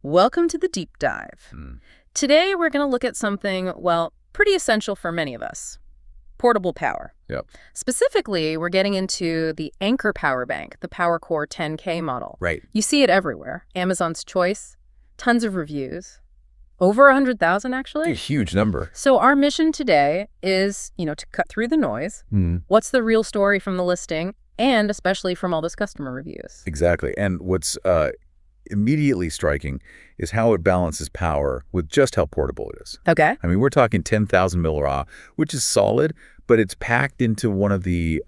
Welcome to the deep dive. Hmm. Today we're going to look at something, well, pretty essential for many of us. Portable power. Yep. Specifically, we're getting into the Anker power bank, the PowerCore 10K model. Right. You see it everywhere. Amazon's choice, tons of reviews. Over 100,000, A actually. huge number. So our mission today is, to cut through the noise. What's the real story from the listing, and especially from all those customer reviews? Exactly. And what's immediately striking is how it balances power with just how portable it is. Okay. I mean, we're talking 10,000 mil raw, which is solid, but it's packed into one of the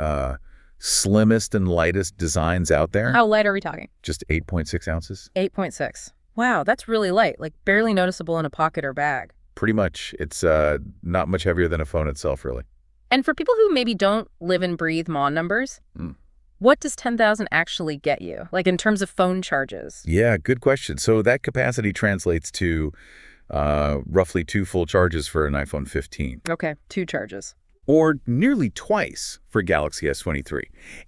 slimmest and lightest designs out there. How light are we talking? Just 8.6 ounces. 8.6. Wow, that's really light, like barely noticeable in a pocket or bag. Pretty much. It's not much heavier than a phone itself, really. And for people who maybe don't live and breathe MON numbers, what does 10,000 actually get you, like in terms of phone charges? Yeah, good question. So that capacity translates to roughly 2 full charges for an iPhone 15. Okay, 2 charges. Or nearly twice for Galaxy S23.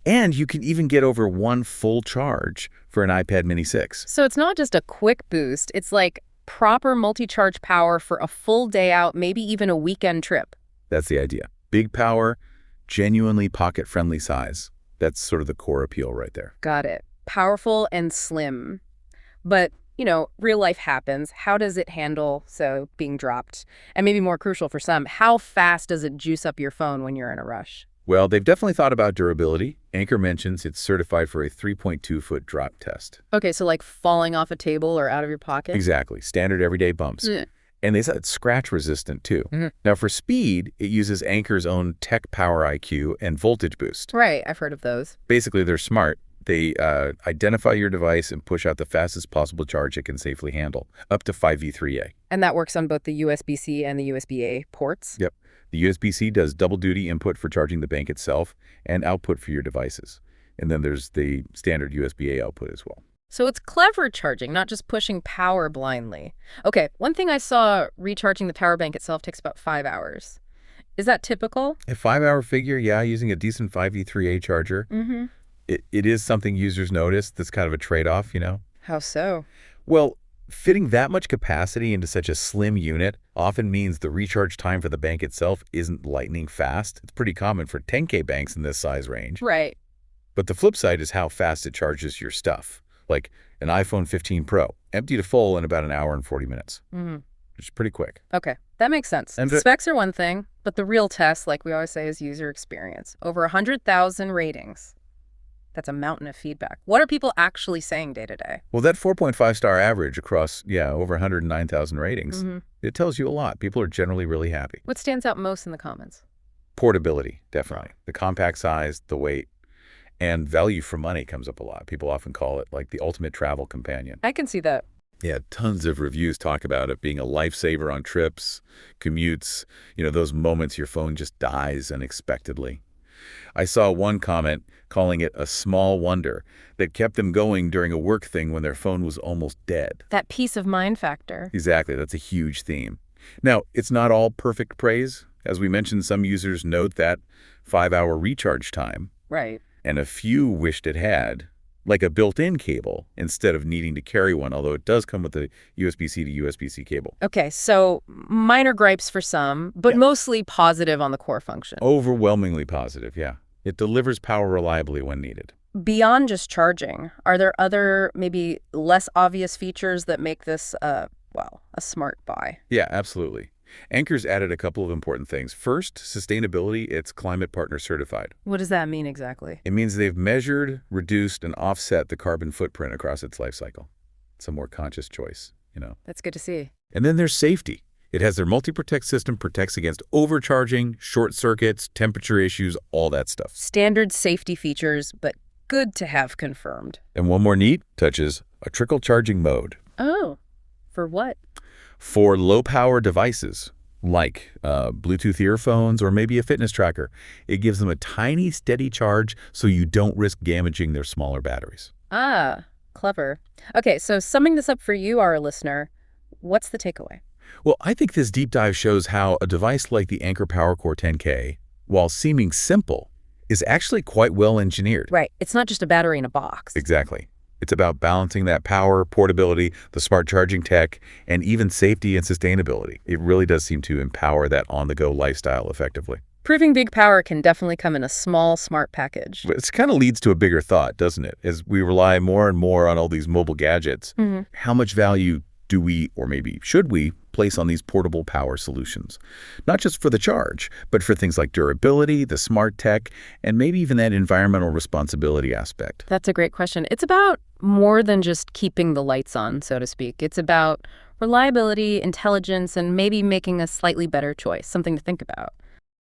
And you can even get over 1 full charge for an iPad mini 6. So it's not just a quick boost, it's like proper multi-charge power for a full day out, maybe even a weekend trip. That's the idea. Big power, genuinely pocket-friendly size. That's sort of the core appeal right there. Got it. Powerful and slim. But, real life happens. How does it handle, being dropped? And maybe more crucial for some, how fast does it juice up your phone when you're in a rush? Well, they've definitely thought about durability. Anker mentions it's certified for a 3.2-foot drop test. Okay, so like falling off a table or out of your pocket? Exactly. Standard everyday bumps. Yeah. And they said it's scratch-resistant, too. Now, for speed, it uses Anker's own Tech Power IQ and voltage boost. Right, I've heard of those. Basically, they're smart. They identify your device and push out the fastest possible charge it can safely handle, up to 5v3A. And that works on both the USB-C and the USB-A ports? Yep. The USB-C does double-duty input for charging the bank itself and output for your devices. And then there's the standard USB-A output as well. So it's clever charging, not just pushing power blindly. Okay, one thing I saw, recharging the power bank itself takes about 5 hours. Is that typical? A 5-hour figure, yeah, using a decent 5v3A charger. It is something users notice. That's kind of a trade-off, How so? Well, fitting that much capacity into such a slim unit often means the recharge time for the bank itself isn't lightning fast. It's pretty common for 10K banks in this size range. Right. But the flip side is how fast it charges your stuff. Like an iPhone 15 Pro, empty to full in about an hour and 40 minutes. Which is pretty quick. Okay, that makes sense. And specs are one thing, but the real test, like we always say, is user experience. Over 100,000 ratings. That's a mountain of feedback. What are people actually saying day to day? Well, that 4.5-star average across, over 109,000 ratings, it tells you a lot. People are generally really happy. What stands out most in the comments? Portability, definitely. The compact size, the weight, and value for money comes up a lot. People often call it like the ultimate travel companion. I can see that. Yeah, tons of reviews talk about it being a lifesaver on trips, commutes, those moments your phone just dies unexpectedly. I saw one comment calling it a small wonder that kept them going during a work thing when their phone was almost dead. That peace of mind factor. Exactly. That's a huge theme. Now, it's not all perfect praise. As we mentioned, some users note that 5-hour recharge time. Right. And a few wished it had, like a built-in cable instead of needing to carry one, although it does come with a USB-C to USB-C cable. Okay, so minor gripes for some, but mostly positive on the core function. Overwhelmingly positive, yeah. It delivers power reliably when needed. Beyond just charging, are there other, maybe less obvious features that make this, a smart buy? Yeah, absolutely. Anker's added a couple of important things. First, sustainability, it's climate partner certified. What does that mean exactly? It means they've measured, reduced, and offset the carbon footprint across its life cycle. It's a more conscious choice, That's good to see. And then there's safety. It has their multi-protect system, protects against overcharging, short circuits, temperature issues, all that stuff. Standard safety features, but good to have confirmed. And one more neat touch is a trickle charging mode. Oh, for what? For low-power devices, like Bluetooth earphones or maybe a fitness tracker. It gives them a tiny, steady charge so you don't risk damaging their smaller batteries. Ah, clever. Okay, so summing this up for you, our listener, what's the takeaway? Well, I think this deep dive shows how a device like the Anker PowerCore 10K, while seeming simple, is actually quite well engineered. Right. It's not just a battery in a box. Exactly. It's about balancing that power, portability, the smart charging tech, and even safety and sustainability. It really does seem to empower that on-the-go lifestyle effectively. Proving big power can definitely come in a small, smart package. But it kind of leads to a bigger thought, doesn't it? As we rely more and more on all these mobile gadgets, how much value do we, or maybe should we, place on these portable power solutions? Not just for the charge, but for things like durability, the smart tech, and maybe even that environmental responsibility aspect. That's a great question. It's about more than just keeping the lights on, so to speak. It's about reliability, intelligence, and maybe making a slightly better choice, something to think about.